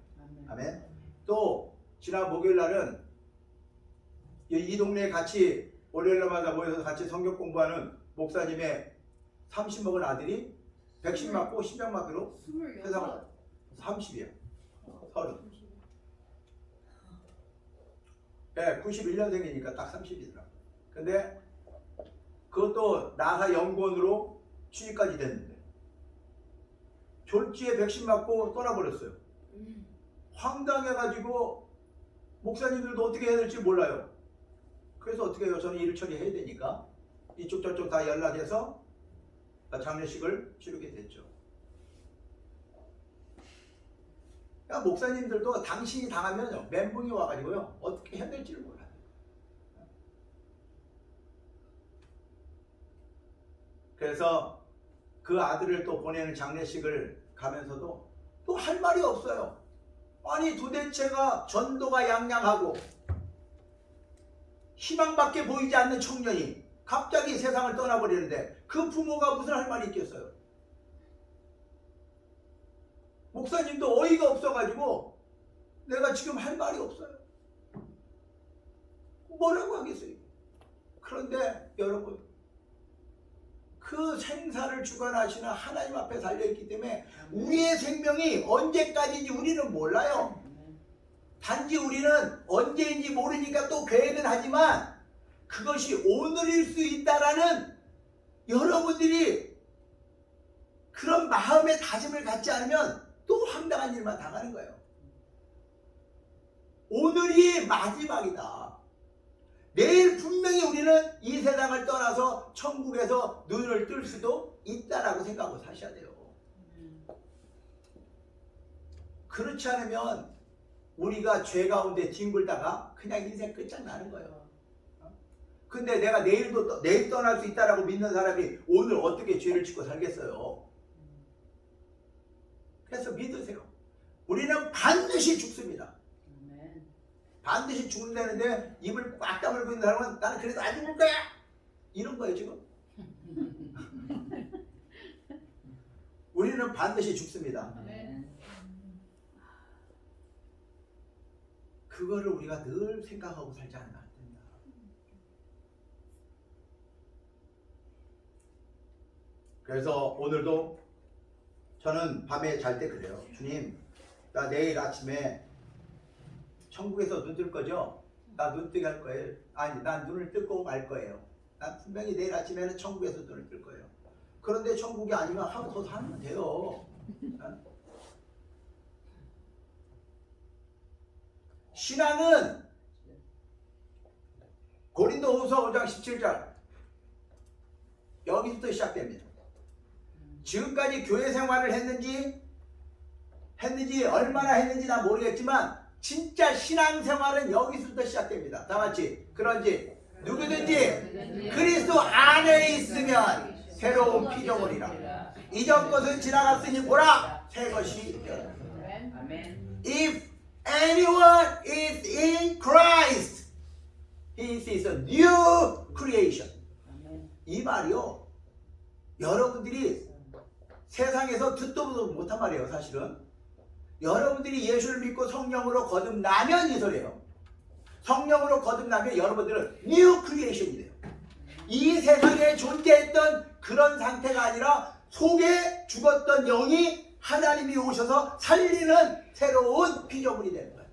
아멘. 또 지난 목요일 날은 이 동네에 같이 월요일마다 모여서 같이 성경 공부하는 목사님의 30 먹은 아들이 백신 맞고 심장마비로 세상을 30이에요. 30. 네, 91년생이니까 딱 30이더라. 근데 그것도 나사 연구원으로 취직까지 됐는데 졸지에 백신 맞고 떠나버렸어요. 황당해가지고 목사님들도 어떻게 해야 될지 몰라요. 그래서 어떻게 해요? 저는 일 처리해야 되니까 이쪽 저쪽 다 연락해서 장례식을 치르게 됐죠. 그러니까 목사님들도 당신이 당하면 멘붕이 와가지고요 어떻게 해야 될지를 몰라요. 그래서 그 아들을 또 보내는 장례식을 가면서도 또 할 말이 없어요. 아니 도대체가 전도가 양양하고 희망밖에 보이지 않는 청년이 갑자기 세상을 떠나버리는데 그 부모가 무슨 할 말이 있겠어요. 목사님도 어이가 없어가지고 내가 지금 할 말이 없어요. 뭐라고 하겠어요. 그런데 여러분 그 생사를 주관하시는 하나님 앞에 달려있기 때문에 우리의 생명이 언제까지인지 우리는 몰라요. 단지 우리는 언제인지 모르니까 또 계획은 하지만 그것이 오늘일 수 있다라는 여러분들이 그런 마음의 다짐을 갖지 않으면 또 황당한 일만 당하는 거예요. 오늘이 마지막이다. 내일 분명히 우리는 이 세상을 떠나서 천국에서 눈을 뜰 수도 있다라고 생각하고 사셔야 돼요. 그렇지 않으면 우리가 죄 가운데 뒹굴다가 그냥 인생 끝장나는 거예요. 근데 내가 내일 떠날 수 있다라고 믿는 사람이 오늘 어떻게 죄를 짓고 살겠어요? 그래서 믿으세요. 우리는 반드시 죽습니다. 반드시 죽는다는데 입을 꽉 다물고 있는 사람은 나는 그래도 안 죽을 거야! 이런 거예요 지금. 우리는 반드시 죽습니다. 그거를 우리가 늘 생각하고 살지 않으면 안 된다. 그래서 오늘도 저는 밤에 잘 때 그래요. 주님, 나 내일 아침에 천국에서 눈 뜰 거죠? 나 눈 뜨게 할 거예요. 아니, 난 눈을 뜨고 말 거예요. 난 분명히 내일 아침에는 천국에서 눈을 뜰 거예요. 그런데 천국이 아니면 하고 더 살면 돼요. 신앙은 고린도후서 5장 17절 여기부터 시작됩니다. 지금까지 교회 생활을 했는지 얼마나 했는지 난 모르겠지만 진짜 신앙생활은 여기서부터 시작됩니다. 다 같이 그런지 누구든지 그리스도 안에 있으면 새로운 피조물이라 이전 것은 지나갔으니 보라 새 것이 되었다. If anyone is in Christ, he is a new creation. 이 말이요 여러분들이 세상에서 듣도 보도 못한 말이에요. 사실은 여러분들이 예수를 믿고 성령으로 거듭나면 이 소리예요. 성령으로 거듭나면 여러분들은 뉴 크리에이션이 돼요. 이 세상에 존재했던 그런 상태가 아니라 속에 죽었던 영이 하나님이 오셔서 살리는 새로운 피조물이 되는 거예요.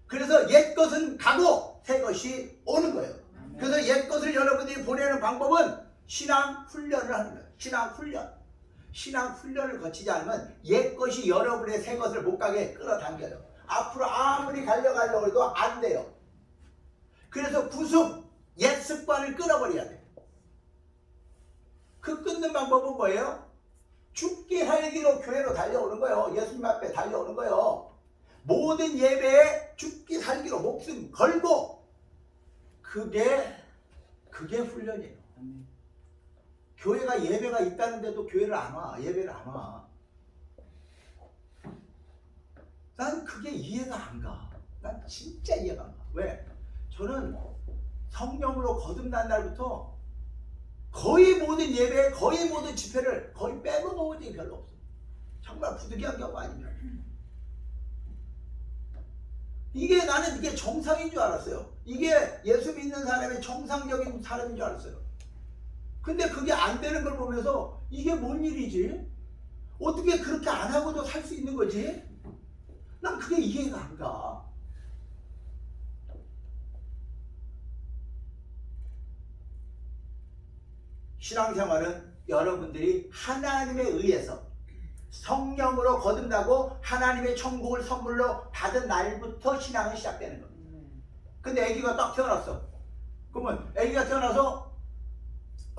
그래서 옛 것은 가고 새 것이 오는 거예요. 그래서 옛 것을 여러분들이 보내는 방법은 신앙 훈련을 하는 거예요. 신앙 훈련을 거치지 않으면 옛 것이 여러분의 새 것을 못 가게 끌어당겨요. 앞으로 아무리 가려고 해도 안 돼요. 그래서 구습, 옛 습관을 끊어버려야 돼요. 그 끊는 방법은 뭐예요? 죽기 살기로 교회로 달려오는 거예요. 예수님 앞에 달려오는 거예요. 모든 예배에 죽기 살기로 목숨 걸고 그게 훈련이에요. 교회가 예배가 있다는데도 교회를 안 와. 예배를 안 와. 난 그게 이해가 안 가. 난 진짜 이해가 안 가. 왜? 저는 성령으로 거듭난 날부터 거의 모든 예배, 거의 모든 집회를 거의 빼먹어본 적이 별로 없어. 정말 부득이한 경우 아니면. 나는 이게 정상인 줄 알았어요. 이게 예수 믿는 사람의 정상적인 사람인 줄 알았어요. 근데 그게 안 되는 걸 보면서 이게 뭔 일이지? 어떻게 그렇게 안 하고도 살 수 있는 거지? 난 그게 이해가 안 가. 신앙생활은 여러분들이 하나님에 의해서 성령으로 거듭나고 하나님의 천국을 선물로 받은 날부터 신앙은 시작되는 겁니다. 근데 아기가 딱 태어났어. 그러면 아기가 태어나서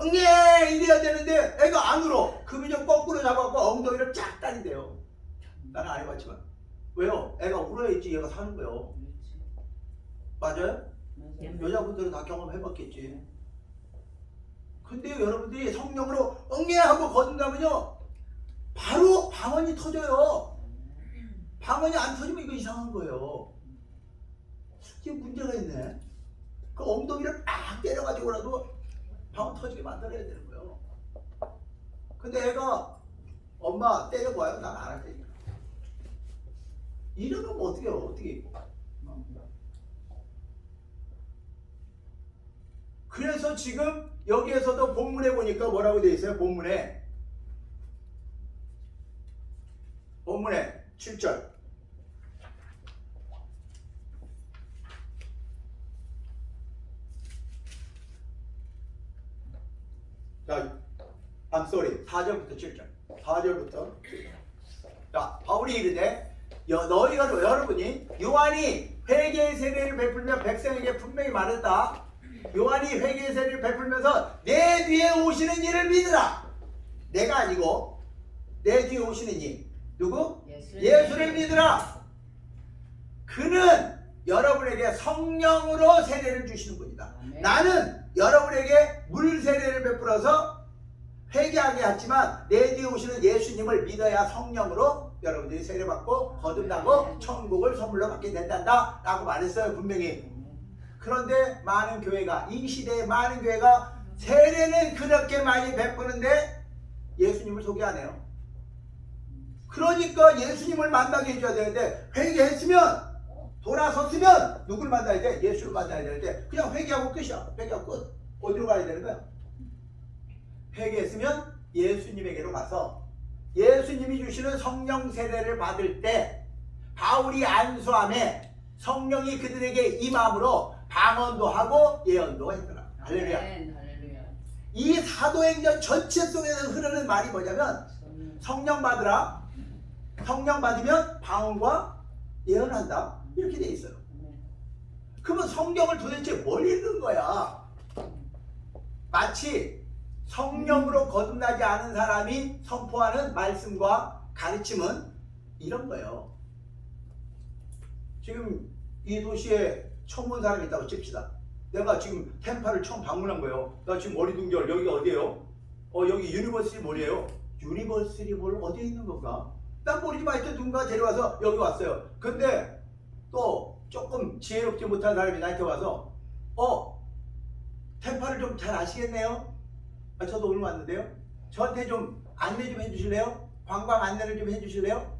응애 이래야 되는데 애가 안 울어. 그러면 좀 거꾸로 잡아갖고 엉덩이를 쫙 따린대요. 나는 안 해봤지만. 왜요? 애가 울어야지 얘가 사는 거예요. 맞아요? 여자분들은 다 경험해봤겠지. 근데 여러분들이 성령으로 응애 하고 거듭나면요 바로 방언이 터져요. 방언이 안 터지면 이거 이상한 거예요. 이게 문제가 있네. 그 엉덩이를 막 때려가지고라도 방언 터지게 만들어야 되는 거예요. 근데 애가 엄마 때려봐요. 난 안 할 테니까. 이러면 뭐 어떻게 해요? 어떻게. 그래서 지금 여기에서도 본문에 보니까 뭐라고 되어 있어요? 본문에 7절. 자, I'm sorry. 4절부터 7절. 4절부터. 자, 바울이 이르되 너희가 여러분이 요한이 회개의 세례를 베풀며 백성에게 분명히 말했다. 요한이 회개의 세례를 베풀면서 내 뒤에 오시는 이를 믿으라. 내가 아니고 내 뒤에 오시는 이 누구? 예수를 믿으라. 그는 여러분에게 성령으로 세례를 주시는 분이다. 나는 여러분에게 물 세례를 베풀어서 회개하게 했지만 내 뒤에 오시는 예수님을 믿어야 성령으로 여러분들이 세례받고 거듭나고 천국을 선물로 받게 된단다 라고 말했어요. 분명히. 그런데 많은 교회가 이 시대의 많은 교회가 세례는 그렇게 많이 베푸는데 예수님을 소개 안 해요. 그러니까 예수님을 만나게 해줘야 되는데 회개했으면 돌아섰으면 누굴 만나야 돼? 예수를 만나야 되는데 그냥 회개하고 끝이야. 회개하고 끝. 어디로 가야 되는 거야? 회개했으면 예수님에게로 가서 예수님이 주시는 성령 세례를 받을 때 바울이 안수함에 성령이 그들에게 임함으로 방언도 하고 예언도 했더라. 할렐루야. 이 사도행전 전체 속에서 흐르는 말이 뭐냐면 성령 받으라. 성령 받으면 방언과 예언한다. 이렇게 돼 있어요. 그러면 성경을 도대체 뭘 읽는 거야? 마치 성령으로 거듭나지 않은 사람이 선포하는 말씀과 가르침은 이런 거예요. 지금 이 도시에 처음 온 사람이 있다고 칩시다. 내가 지금 템파를 처음 방문한 거예요. 나 지금 머리둥절. 여기가 어디예요? 여기 유니버시티 몰이에요. 유니버시티 몰 어디에 있는 건가? 난 모르지만 하여튼 누군가 데려와서 여기 왔어요. 근데 또 조금 지혜롭지 못한 사람이 나한테 와서 템파를 좀 잘 아시겠네요? 저도 오늘 왔는데요. 저한테 좀 안내 좀 해주실래요? 관광 안내를 좀 해주실래요?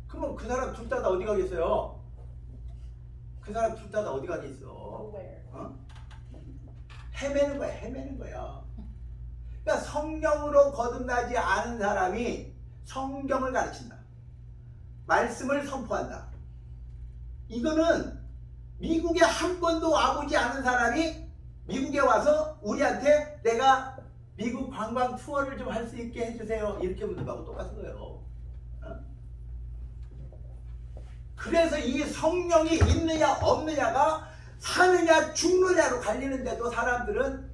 그러면 그 사람 둘 다 어디 가겠어요? 그 사람 둘 다 어디 가겠어? 헤매는 거야. 헤매는 거야. 그러니까 성령으로 거듭나지 않은 사람이 성경을 가르친다. 말씀을 선포한다. 이거는 미국에 한 번도 와보지 않은 사람이 미국에 와서 우리한테 내가 미국 관광 투어를 좀 할 수 있게 해주세요. 이렇게 묻는 거하고 똑같은 거예요. 그래서 이 성령이 있느냐 없느냐가 사느냐 죽느냐로 갈리는데도 사람들은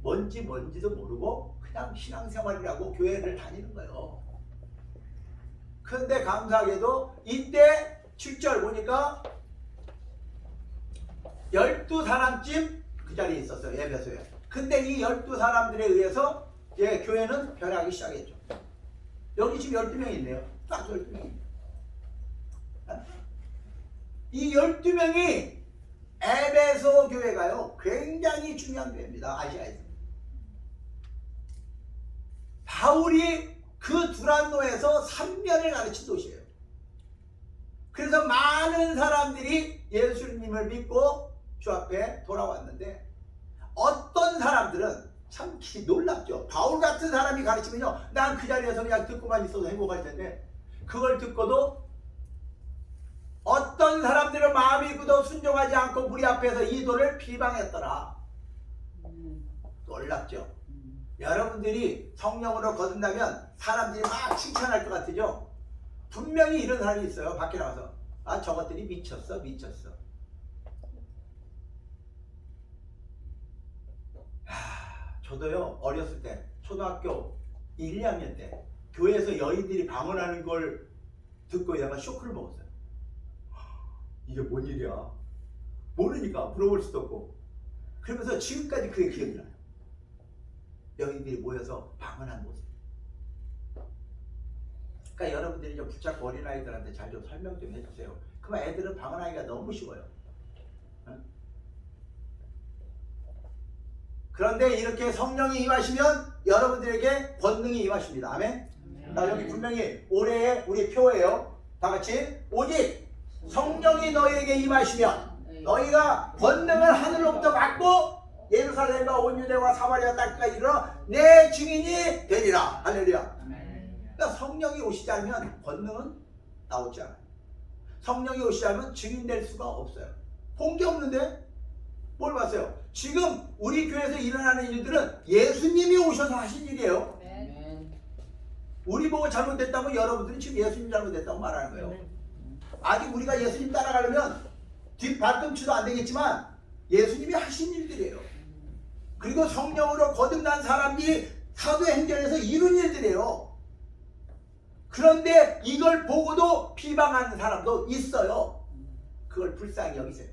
뭔지도 모르고 그냥 신앙생활이라고 교회를 다니는 거예요. 그런데 감사하게도 이때 7절 보니까 12사람쯤 그 자리에 있었어요. 에베소에. 근데 이 12사람들에 의해서 교회는 변하기 시작했죠. 여기 지금 12명이 있네요. 딱 12명이. 이 12명이 에베소 교회가요 굉장히 중요한 교회입니다. 아시아에서. 바울이 그 두란노에서 3년을 가르친 도시예요. 그래서 많은 사람들이 예수님을 믿고 주 앞에 돌아왔는데 어떤 사람들은 참 놀랍죠. 바울 같은 사람이 가르치면요 난 그 자리에서 그냥 듣고만 있어도 행복할 텐데 그걸 듣고도 어떤 사람들은 마음이 굳어 순종하지 않고 우리 앞에서 이도를 비방했더라. 놀랍죠. 여러분들이 성령으로 거듭나면 사람들이 막 칭찬할 것 같으죠. 분명히 이런 사람이 있어요. 밖에 나가서 아 저것들이 미쳤어 미쳤어. 저도요 어렸을 때 초등학교 1, 2학년 때 교회에서 여인들이 방언하는 걸 듣고 내가 쇼크를 먹었어요. 이게 뭔 일이야? 모르니까 물어볼 수도 없고. 그러면서 지금까지 그게 기억이 나요. 여인들이 모여서 방언하는 모습. 그러니까 여러분들이 좀 붙잡고 어린아이들한테 잘 좀 설명 좀 해주세요. 그만 애들은 방언하기가 너무 쉬워요. 응? 그런데 이렇게 성령이 임하시면 여러분들에게 권능이 임하십니다. 아멘? 나 여기 분명히 올해의 우리 표예요. 다 같이 오직 성령이 너희에게 임하시면 너희가 권능을 하늘로부터 받고 예루살렘과 온 유대와 사마리아 땅까지 이르러 내 증인이 되리라. 할렐루야. 그러니까 성령이 오시지 않으면 권능은 나오지 않아요. 성령이 오시지 않으면 증인될 수가 없어요. 본 게 없는데 뭘 봤어요? 지금 우리 교회에서 일어나는 일들은 예수님이 오셔서 하신 일이에요. 우리 보고 잘못됐다면 여러분들이 지금 예수님 잘못됐다고 말하는 거예요. 아직 우리가 예수님 따라가려면 뒷발꿈치도 안 되겠지만 예수님이 하신 일들이에요. 그리고 성령으로 거듭난 사람들이 사도행전에서 이룬 일들이에요. 그런데 이걸 보고도 비방하는 사람도 있어요. 그걸 불쌍히 여기세요.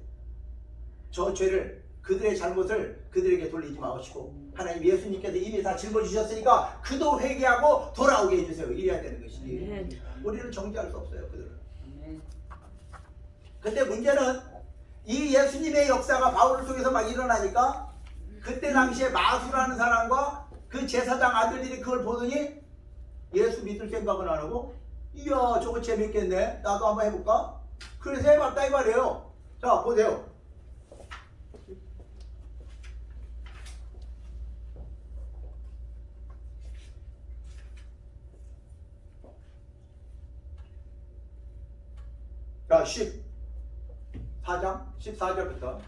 저 죄를 그들의 잘못을 그들에게 돌리지 마시고 하나님 예수님께서 이미 다 짊어지셨으니까 그도 회개하고 돌아오게 해주세요. 이래야 되는 것이지. 우리는 정죄할 수 없어요. 그들은. 근데 문제는 이 예수님의 역사가 바울을 통해서 막 일어나니까 그때 당시에 마수라는 사람과 그 제사장 아들들이 그걸 보더니 예수 믿을 생각은 안 하고 이야 저거 재밌겠네 나도 한번 해볼까? 그래서 해봤다 이 말이에요. 자 보세요. 자 14장 14절부터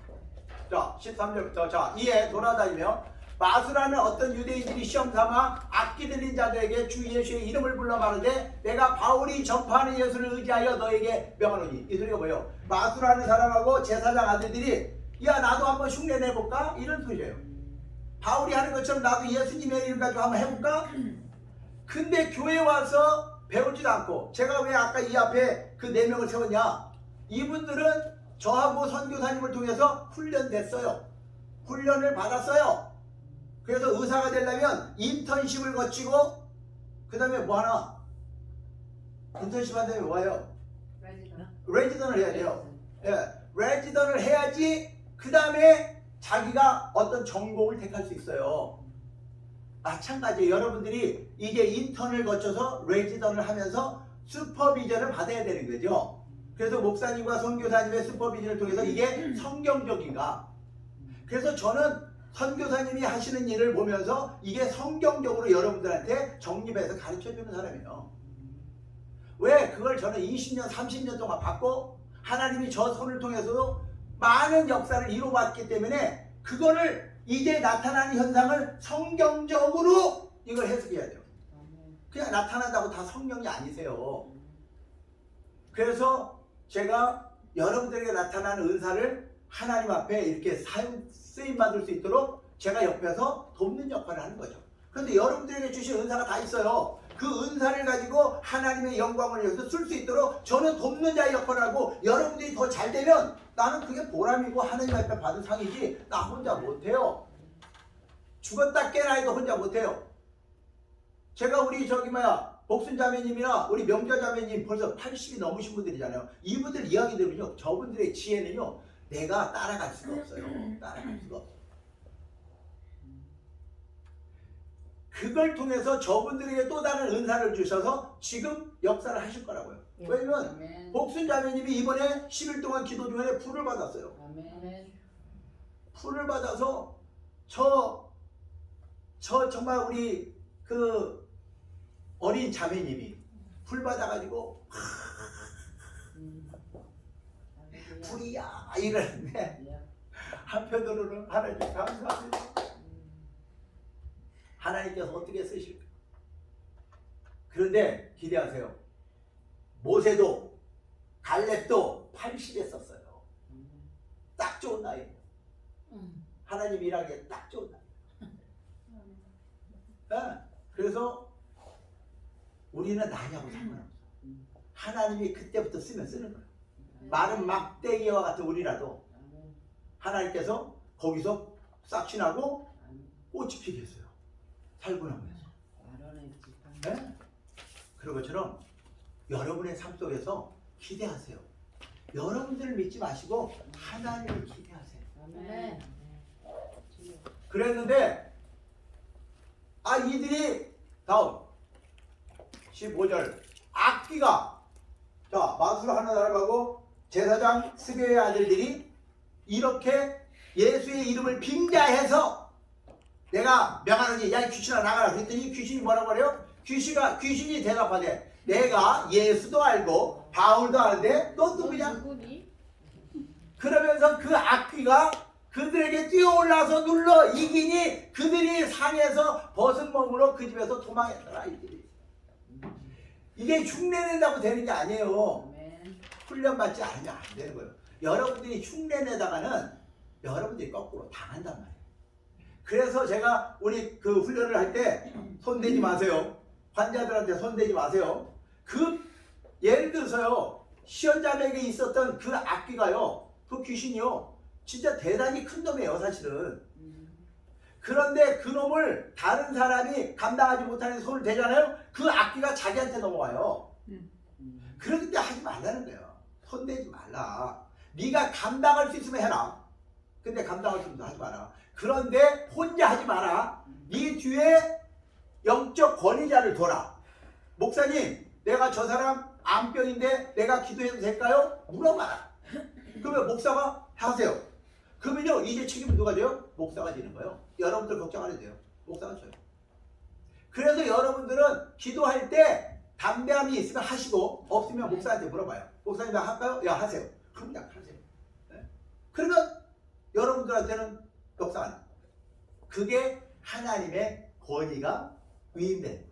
자 13절부터 자 이에 돌아다니며 마수라는 어떤 유대인들이 시험삼아 악기 들린 자들에게 주 예수의 이름을 불러 말하되 내가 바울이 전파하는 예수를 의지하여 너에게 명하노니. 이 소리가 뭐예요? 마수라는 사람하고 제사장 아들들이 야 나도 한번 흉내 내볼까? 이런 소리예요. 바울이 하는 것처럼 나도 예수님의 이름 가지고 한번 해볼까? 근데 교회에 와서 배우지도 않고 제가 왜 아까 이 앞에 그 4명을 세웠냐? 이분들은 저하고 선교사님을 통해서 훈련됐어요. 훈련을 받았어요. 그래서 의사가 되려면 인턴십을 거치고 그 다음에 뭐 하나? 인턴십 한 다음에 뭐예요? 레지던을 해야 돼요. 예, 레지던을 해야지 그 다음에 자기가 어떤 전공을 택할 수 있어요. 마찬가지예요. 여러분들이 이제 인턴을 거쳐서 레지던을 하면서 슈퍼비전을 받아야 되는 거죠. 그래서 목사님과 선교사님의 슈퍼비전을 통해서 이게 성경적인가? 그래서 저는 선교사님이 하시는 일을 보면서 이게 성경적으로 여러분들한테 정립해서 가르쳐주는 사람이에요. 왜? 그걸 저는 20년, 30년 동안 받고 하나님이 저 손을 통해서도 많은 역사를 이루어왔기 때문에 그거를 이제 나타나는 현상을 성경적으로 이걸 해석해야 돼요. 그냥 나타난다고 다 성령이 아니세요. 그래서 제가 여러분들에게 나타나는 은사를 하나님 앞에 이렇게 쓰임받을 수 있도록 제가 옆에서 돕는 역할을 하는 거죠. 그런데 여러분들에게 주신 은사가 다 있어요. 그 은사를 가지고 하나님의 영광을 위해서 쓸 수 있도록 저는 돕는 자의 역할을 하고 여러분들이 더 잘 되면 나는 그게 보람이고 하나님 앞에 받은 상이지 나 혼자 못해요. 죽었다 깨나 해도 혼자 못해요. 제가 우리 복순 자매님이나 우리 명자 자매님 벌써 80이 넘으신 분들이잖아요. 이분들 이야기들은요, 저분들의 지혜는요, 내가 따라갈 수가 없어요. 따라갈 수가 없어요. 그걸 통해서 저분들에게 또 다른 은사를 주셔서 지금 역사를 하실 거라고요. 왜냐면 복순 자매님이 이번에 10일 동안 기도 중에 풀을 받았어요. 풀을 받아서 저 정말 우리 그 어린 자매님이 풀 받아가지고 풀이야 이러는데 한편으로는 하나님 감사합니다. 하나님께서 어떻게 쓰실까? 그런데 기대하세요. 모세도 갈렙도 80에 썼어요. 딱 좋은 나이. 하나님 일하기에 딱 좋은 나이. 그래서 우리는 나이하고 상관없어. 하나님이 그때부터 쓰면 쓰는 거예요. 마른 막대기와 같은 우리라도 하나님께서 거기서 싹신하고 꽃이 피게 했어요. 살고 나면서. 네? 그런 것처럼 여러분의 삶 속에서 기대하세요. 여러분들을 믿지 마시고 하나님을 기대하세요. 그랬는데 이들이 다음 15절 악기가 자 마술 하는 사람하고 제사장 스게의 아들들이 이렇게 예수의 이름을 빙자해서 내가 명하노니 야 귀신아 나가라 그랬더니 귀신이 뭐라고 그래요? 귀신이 대답하되 내가 예수도 알고 바울도 아는데 너 누구냐? 그러면서 그 악귀가 그들에게 뛰어올라서 눌러 이기니 그들이 상에서 벗은 몸으로 그 집에서 도망했더라. 이게 흉내낸다고 되는 게 아니에요. 훈련받지 않으면 안 되는 거예요. 여러분들이 흉내내다가는 여러분들이 거꾸로 당한단 말이에요. 그래서 제가 우리 그 훈련을 할 때 손대지 마세요. 환자들한테 손대지 마세요. 예를 들어서요, 시연자에게 있었던 그 악귀가요, 그 귀신이요, 진짜 대단히 큰 놈이에요, 사실은. 그런데 그 놈을 다른 사람이 감당하지 못하는 손을 대잖아요. 그 악귀가 자기한테 넘어와요. 그런데 하지 말라는 거예요. 손대지 말라. 네가 감당할 수 있으면 해라. 근데 감당할 수 없으면 하지 마라. 그런데 혼자 하지 마라. 네 뒤에 영적 권위자를 둬라. 목사님, 내가 저 사람 암병인데 내가 기도해도 될까요? 물어봐라. 그러면 목사가 하세요. 그러면요, 이제 책임은 누가 져요? 목사가 지는 거예요. 여러분들 걱정 안 해도 돼요. 목사가 져요. 그래서 여러분들은 기도할 때 담대함이 있으면 하시고 없으면 목사한테 물어봐요. 목사님 나 할까요? 야 하세요. 그럼 그냥 하세요. 네? 그러면 여러분들한테는 역사 안 해요. 그게 하나님의 권위가 위임되는 거예요.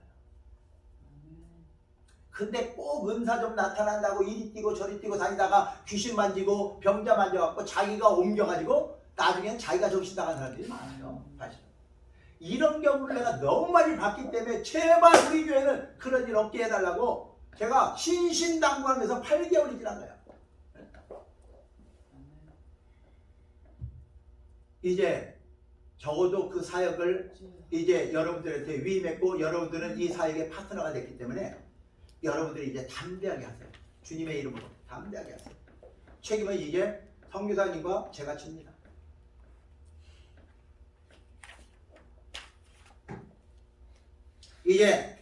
근데 꼭 은사 좀 나타난다고 이리 뛰고 저리 뛰고 다니다가 귀신 만지고 병자 만져갖고 자기가 옮겨가지고 나중엔 자기가 정신 나간 사람들이 많아요. 사실 이런 경우를 내가 너무 많이 봤기 때문에 제발 우리 교회는 그런 일 없게 해달라고 제가 신신당부하면서 8개월이 지난 거야. 이제 적어도 그 사역을 이제 여러분들한테 위임했고 여러분들은 이 사역의 파트너가 됐기 때문에 여러분들이 이제 담대하게 하세요. 주님의 이름으로 담대하게 하세요. 책임은 이제 선교사님과 제가 집니다. 이제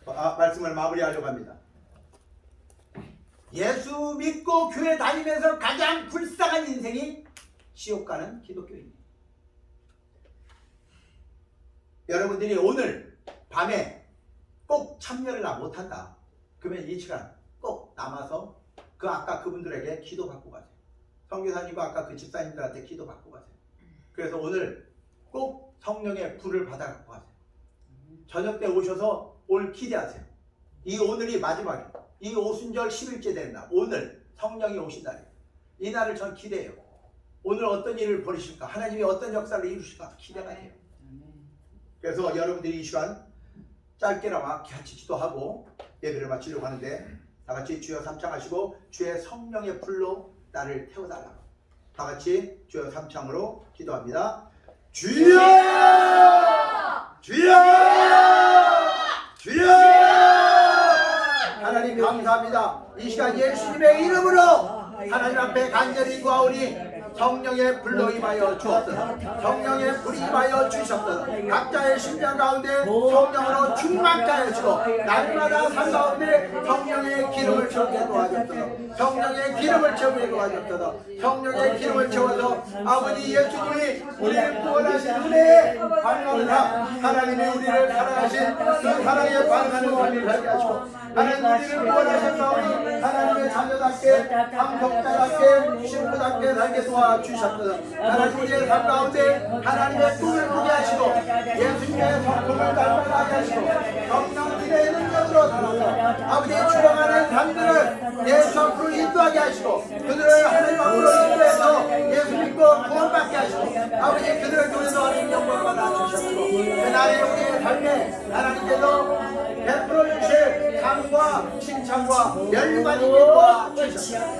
말씀을 마무리하려고 합니다. 예수 믿고 교회 다니면서 가장 불쌍한 인생이 지옥 가는 기독교인입니다. 여러분들이 오늘 밤에 꼭 참여를 못한다. 그러면 이 시간 꼭 남아서 아까 그분들에게 기도 받고 가세요. 선교사님과 아까 그 집사님들한테 기도 받고 가세요. 그래서 오늘 꼭 성령의 불을 받아 갖고 가세요. 저녁 때 오셔서 올 기대하세요. 이 오늘이 마지막이에요. 이 오순절 10일째 되는 날, 오늘 성령이 오신 날이에요. 이 날을 전 기대해요. 오늘 어떤 일을 벌이실까? 하나님이 어떤 역사를 이루실까? 기대가 돼요. 그래서 여러분들이 이 시간 짧게나마 같이 기도하고 예배를 마치려고 하는데 다 같이 주여 삼창하시고 주의 성령의 불로 나를 태워달라고 다 같이 주여 삼창으로 기도합니다. 주여! 주여! 주여! 하나님 감사합니다. 이 시간 예수님의 이름으로 하나님 앞에 간절히 구하오니 성령의 불로 임하여 주옵소서. 성령의 불이 임하여 주셨소서. 각자의 심장 가운데 성령으로 충만케 하시고 날마다 삶 가운데 성령의 기름을 채우게 도와주옵소서. 성령의 기름을 채우게 도와주옵소서. 성령의 기름을 채워서 아버지 예수님이 우리를 구원하신 은혜에 반갑다. 하나님이 우리를 사랑하신 그 사랑에 반응하는 삶을 살게 하시고 하나님 우리를 구원하셨사오니 하나님의 자녀답게 감독자답게 신부답게 우리의 삶에 도와주셨거든. 하나님 우리의 삶 가운데 하나님의 꿈을 꾸게 하시고 예수님의 성품을 닮아가게 하시고 성령님의 능력으로 살아서 아버지의 주장하는 삶들을 예수 앞으로 인도하게 하시고 그들을 하나님 앞으로 인도해서 예수 믿고 구원받게 하시고 아버지 그들을 통해서 하나님 영광을 받아주셨고 그날의 우리의 삶에 하나님께서 베풀어 주실 감과 칭찬과 열반이 도와주셨습니다.